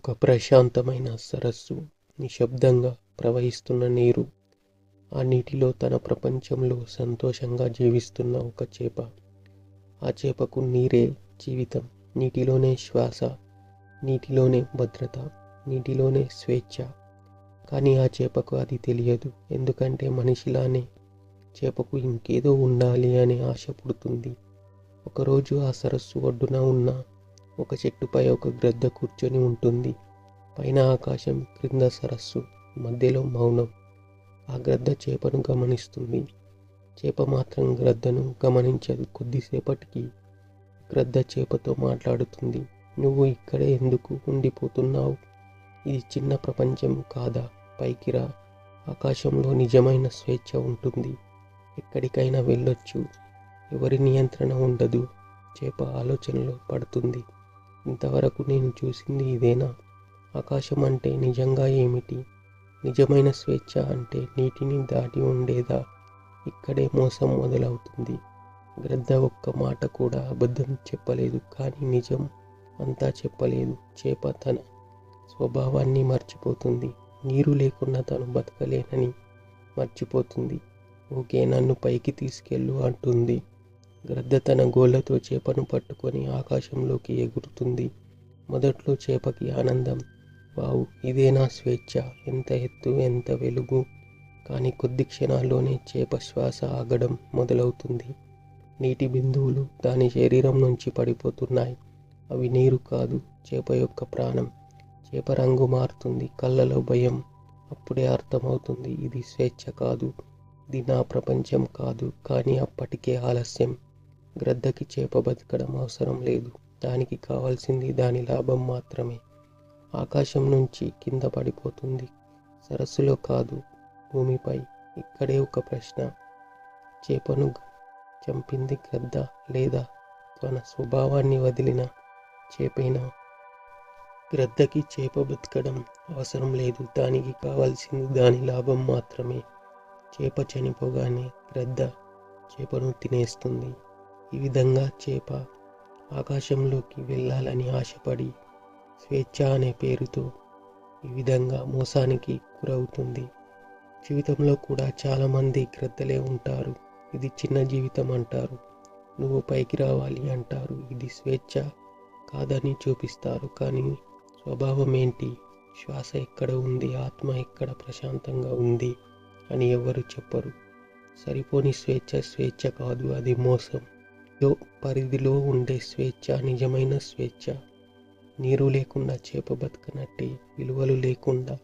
ఒక ప్రశాంతమైన సరస్సు, నిశ్శబ్దంగా ప్రవహిస్తున్న నీరు. ఆ నీటిలో తన ప్రపంచంలో సంతోషంగా జీవిస్తున్న ఒక చేప. ఆ చేపకు నీరే జీవితం. నీటిలోనే శ్వాస, నీటిలోనే భద్రత, నీటిలోనే స్వేచ్ఛ. కానీ ఆ చేపకు అది తెలియదు. ఎందుకంటే మనిషిలానే చేపకు ఇంకేదో ఉండాలి అనే ఆశ పుడుతుంది. ఒకరోజు ఆ సరస్సు ఒడ్డున ఉన్న ఒక చెట్టుపై ఒక గ్రద్ద కూర్చొని ఉంటుంది. పైన ఆకాశం, క్రింద సరస్సు, మధ్యలో మౌనం. ఆ గ్రద్ద చేపను గమనిస్తుంది. చేప మాత్రం గ్రద్దను గమనించదు. కొద్దిసేపటికి గ్రద్ద చేపతో మాట్లాడుతుంది. నువ్వు ఇక్కడే ఎందుకు ఉండిపోతున్నావు? ఇది చిన్న ప్రపంచం కాదా? పైకి రా. ఆకాశంలో నిజమైన స్వేచ్ఛ ఉంటుంది. ఎక్కడికైనా వెళ్ళొచ్చు. ఎవరి నియంత్రణ ఉండదు. చేప ఆలోచనలో పడుతుంది. ఇంతవరకు నేను చూసింది ఇదేనా? ఆకాశం అంటే నిజంగా ఏమిటి? నిజమైన స్వేచ్ఛ అంటే నీటిని దాటి ఉండేదా? ఇక్కడే మోసం మొదలవుతుంది. గ్రద్ద ఒక్క మాట కూడా అబద్ధం చెప్పలేదు, కానీ నిజం అంతా చెప్పలేదు. చేప తన స్వభావాన్ని మర్చిపోతుంది. నీరు లేకుండా తను బతకలేనని మర్చిపోతుంది. ఓకే, నన్ను పైకి తీసుకెళ్ళు అంటుంది. గ్రద్ద తన గోళ్ళతో చేపను పట్టుకొని ఆకాశంలోకి ఎగురుతుంది. మొదట్లో చేపకి ఆనందం. వావ్, ఇదేనా స్వేచ్ఛ? ఎంత ఎత్తు, ఎంత వెలుగు! కానీ కొద్ది క్షణాల్లోనే చేప శ్వాస ఆగడం మొదలవుతుంది. నీటి బిందువులు దాని శరీరం నుంచి పడిపోతున్నాయి. అవి నీరు కాదు, చేప యొక్క ప్రాణం. చేప రంగు మారుతుంది, కళ్ళలో భయం. అప్పుడే అర్థమవుతుంది, ఇది స్వేచ్ఛ కాదు, ఇది నా ప్రపంచం కాదు. కానీ అప్పటికే ఆలస్యం. గ్రద్దకి చేప బతకడం అవసరం లేదు. దానికి కావాల్సింది దాని లాభం మాత్రమే. ఆకాశం నుంచి కింద పడిపోతుంది, సరస్సులో కాదు, భూమిపై. ఇక్కడే ఒక ప్రశ్న: చేపను చంపింది గ్రద్ద, లేదా తన స్వభావాన్ని వదిలిన చేపేనా? గ్రద్దకి చేప బతకడం అవసరం లేదు. దానికి కావాల్సింది దాని లాభం మాత్రమే. చేప చనిపోగానే గ్రద్ద చేపను తినేస్తుంది. ఈ విధంగా చేప ఆకాశంలోకి వెళ్ళాలని ఆశపడి స్వేచ్ఛ అనే పేరుతో ఈ విధంగా మోసానికి గురవుతుంది. జీవితంలో కూడా చాలామంది గ్రద్దలే ఉంటారు. ఇది చిన్న జీవితం అంటారు, నువ్వు పైకి రావాలి అంటారు, ఇది స్వేచ్ఛ కాదని చూపిస్తారు. కానీ స్వభావం ఏంటి? శ్వాస ఎక్కడ ఉంది, ఆత్మ ఎక్కడ ప్రశాంతంగా ఉంది అని ఎవరు చెప్పరు. సరిపోని స్వేచ్ఛ స్వేచ్ఛ కాదు, అది మోసం. పరిధిలో ఉండే స్వేచ్ఛ నిజమైన స్వేచ్ఛ. నీరు లేకుండా చేప బతకనట్టే, విలువలు లేకుండా